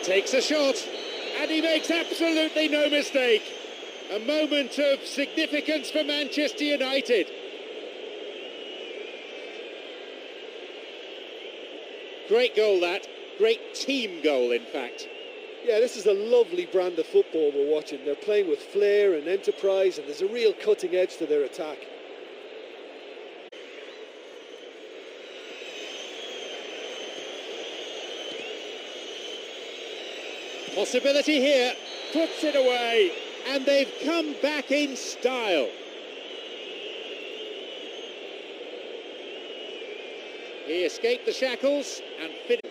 Takes a shot, and he makes absolutely no mistake. A moment of significance for Manchester United. Great goal that, great team goal in fact. Yeah, this is a lovely brand of football we're watching. They're playing with flair and enterprise, and there's a real cutting edge to their attack. Possibility here, puts it away, and they've come back in style. He escaped the shackles and finished.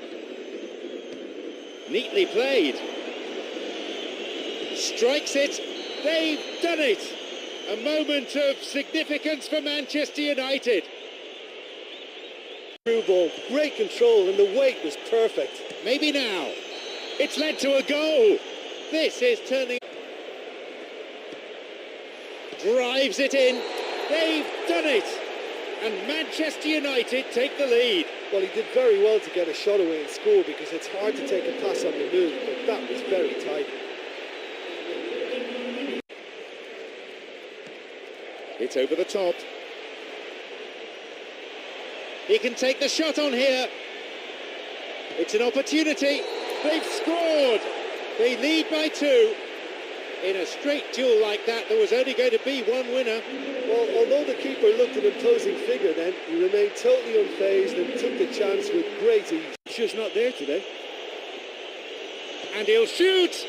Neatly played. Strikes it. They've done it. A moment of significance for Manchester United. Through ball, great control, and the weight was perfect. Maybe now. It's led to a goal. This is turning. Drives it in. They've done it. And Manchester United take the lead. Well, he did very well to get a shot away and score, because it's hard to take a pass on the move, but that was very tight. It's over the top. He can take the shot on here. It's an opportunity. They've scored. They lead by 2. In a straight duel like that, there was only going to be one winner. Well, although the keeper looked an imposing figure then, he remained totally unfazed and took the chance with great ease. He's just not there today. And he'll shoot!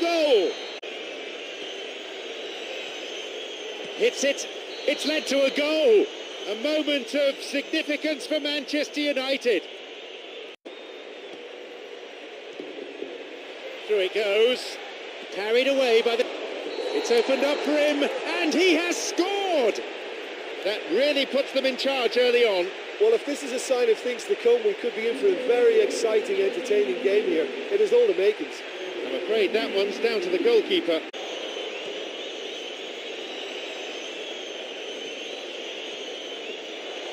Goal! Hits it. It's led to a goal. A moment of significance for Manchester United. Through it goes. Carried away by the... It's opened up for him, and he has scored! That really puts them in charge early on. Well, if this is a sign of things to come, we could be in for a very exciting, entertaining game here. It has all the makings. I'm afraid that one's down to the goalkeeper.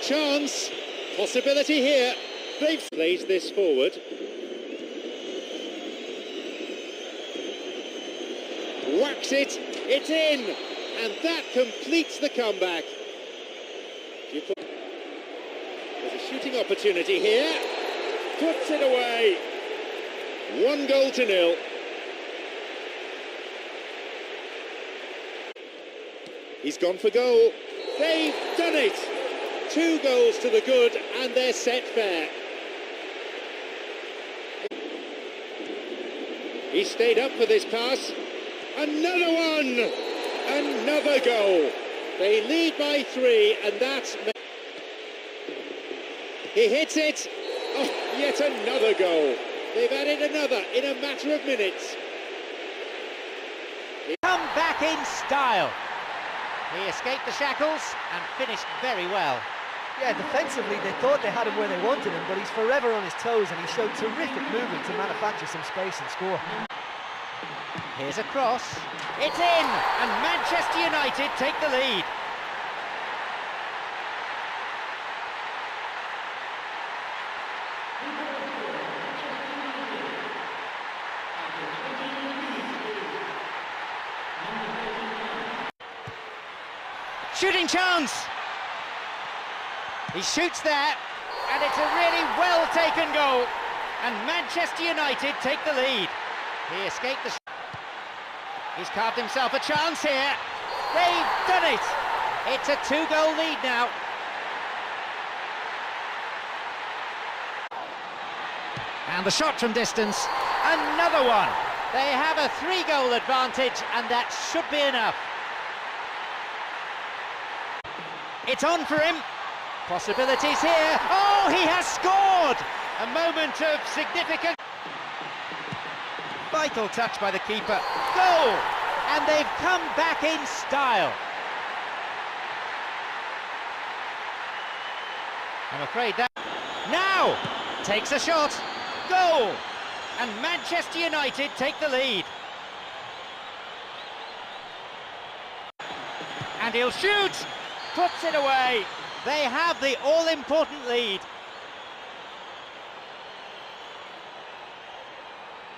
Chance. Possibility here. They've plays this forward. Whacks it, it's in, and that completes the comeback. There's a shooting opportunity here, puts it away. 1-0. He's gone for goal. They've done it. 2 goals to the good, and they're set fair. He stayed up for this pass. Another one! Another goal. They lead by 3, and that's... He hits it. Oh, yet another goal. They've added another in a matter of minutes. Come back in style. He escaped the shackles and finished very well. Yeah, defensively they thought they had him where they wanted him, but he's forever on his toes, and he showed terrific movement to manufacture some space and score. Here's a cross. It's in, and Manchester United take the lead. Shooting chance. He shoots there, and it's a really well-taken goal. And Manchester United take the lead. He escaped the... He's carved himself a chance here. They've done it. It's a 2-goal lead now. And the shot from distance. Another one. They have a 3-goal advantage, and that should be enough. It's on for him. Possibilities here. Oh, he has scored! A moment of significance. Vital touch by the keeper. Goal! And they've come back in style. I'm afraid that... Now! Takes a shot. Goal! And Manchester United take the lead. And he'll shoot! Puts it away. They have the all-important lead.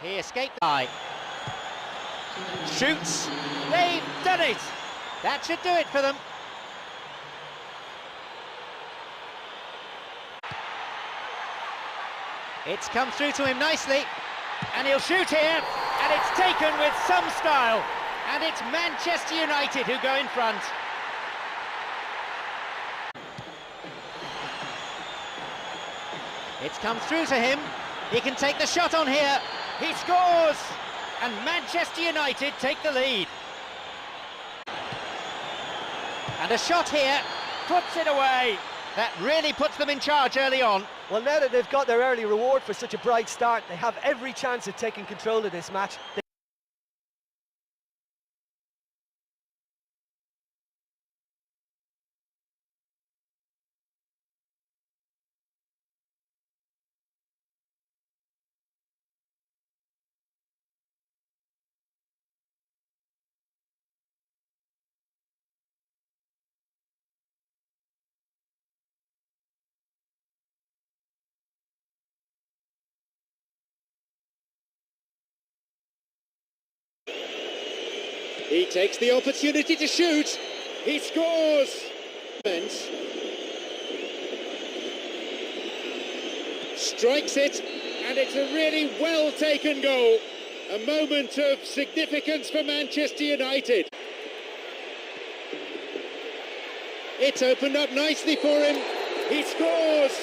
He escaped the eye. Shoots. They've done it. That should do it for them. It's come through to him nicely, and he'll shoot here, and it's taken with some style, and it's Manchester United who go in front. It's come through to him. He can take the shot on here. He scores, and Manchester United take the lead. And a shot here, puts it away. That really puts them in charge early on. Well, now that they've got their early reward for such a bright start, they have every chance of taking control of this match. He takes the opportunity to shoot. He scores. Strikes it, and it's a really well taken goal. A moment of significance for Manchester United. It's opened up nicely for him. He scores.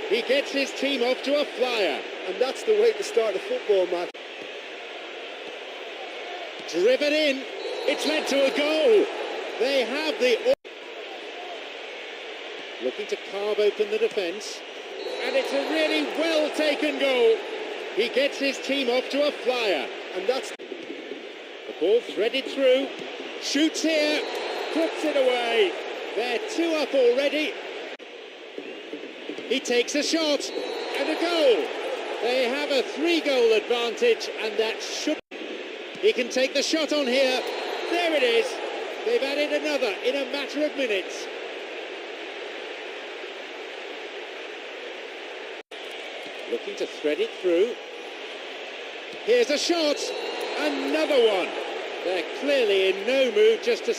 He gets his team off to a flyer. And that's the way to start a football match. Driven in. It's led to a goal. They have the... Looking to carve open the defence. And it's a really well taken goal. He gets his team off to a flyer. And that's... The ball threaded through. Shoots here. Puts it away. They're 2 up already. He takes a shot. And a goal. They have a 3-goal advantage, and that should... He can take the shot on here. There it is. They've added another in a matter of minutes. Looking to thread it through. Here's a shot. Another one. They're clearly in no mood just to...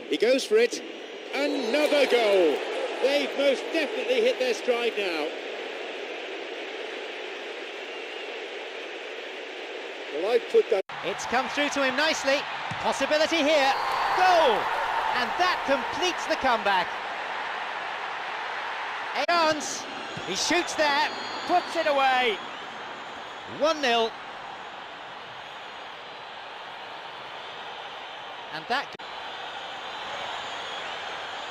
He goes for it. Another goal. They've most definitely hit their stride now. Well, I'd put that... It's come through to him nicely. Possibility here. Goal! And that completes the comeback. A chance. He shoots there. Puts it away. 1-0. And that...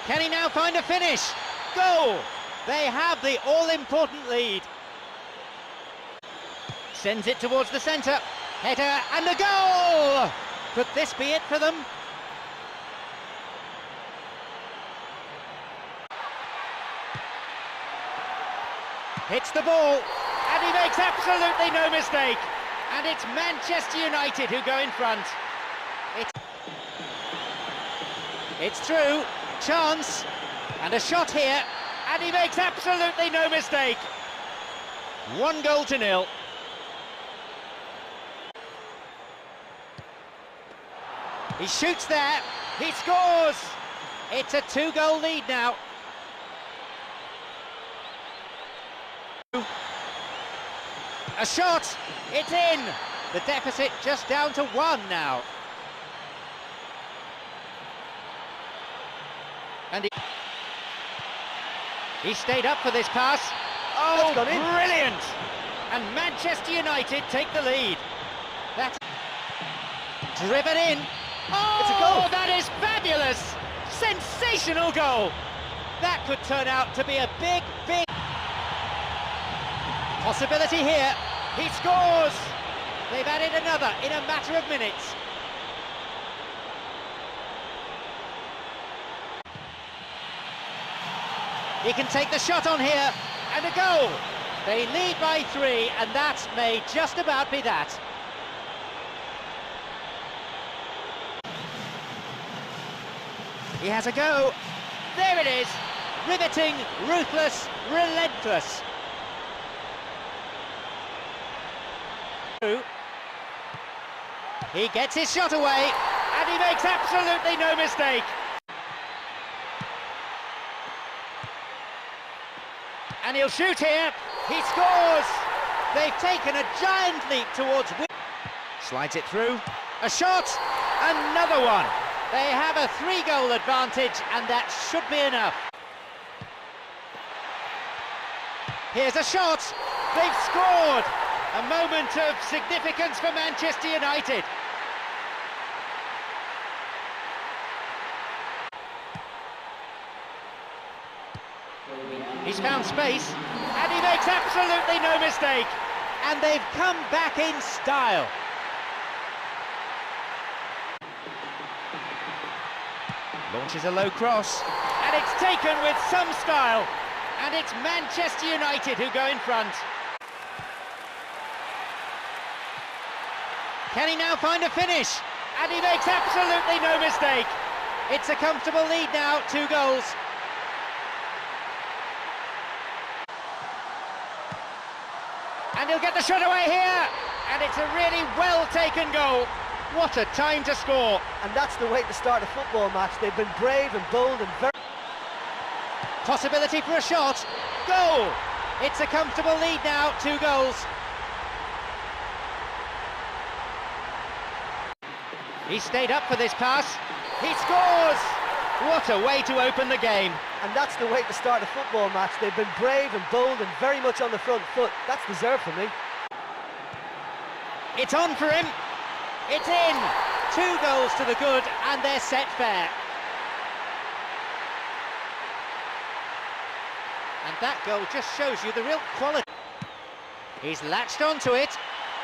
Can he now find a finish? Goal! They have the all-important lead. Sends it towards the centre. Header and a goal! Could this be it for them? Hits the ball, and he makes absolutely no mistake. And it's Manchester United who go in front. It's through. Chance. And a shot here. And he makes absolutely no mistake. 1-0. He shoots there. He scores. It's a 2-goal lead now. A shot. It's in. The deficit just down to 1 now. And he stayed up for this pass. Oh, brilliant! And Manchester United take the lead. That's driven in. Oh, it's a goal. That is fabulous! Sensational goal! That could turn out to be a big possibility here. He scores! They've added another in a matter of minutes. He can take the shot on here, and a goal! They lead by 3, and that may just about be that. He has a go. There it is. Riveting, ruthless, relentless. He gets his shot away, and he makes absolutely no mistake. And he'll shoot here. He scores. They've taken a giant leap towards win. Slides it through. A shot. Another one. They have a 3-goal advantage, and that should be enough. Here's a shot. They've scored. A moment of significance for Manchester United. He's found space, and he makes absolutely no mistake. And they've come back in style. Launches a low cross, and it's taken with some style. And it's Manchester United who go in front. Can he now find a finish? And he makes absolutely no mistake. It's a comfortable lead now, 2 goals. And he'll get the shot away here. And it's a really well-taken goal. What a time to score. And that's the way to start a football match. They've been brave and bold and very... Possibility for a shot. Goal! It's a comfortable lead now, 2 goals. He stayed up for this pass. He scores! What a way to open the game. And that's the way to start a football match. They've been brave and bold and very much on the front foot. That's deserved for me. It's on for him. It's in. 2 goals to the good, and they're set fair. And that goal just shows you the real quality. He's latched onto it.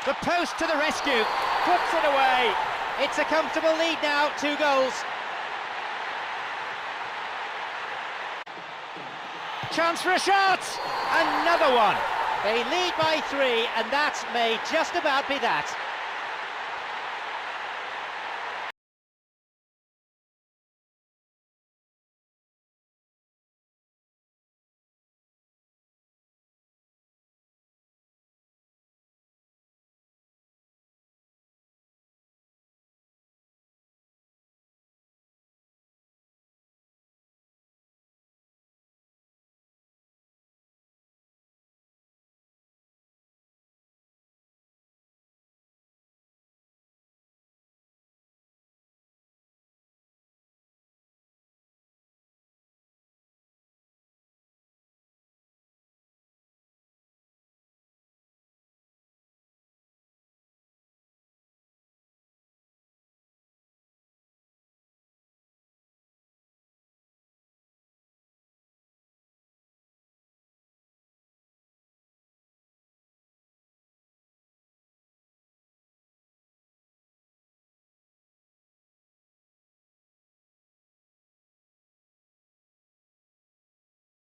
The post to the rescue. Puts it away. It's a comfortable lead now, 2 goals. Chance for a shot. Another one. They lead by 3, and that may just about be that.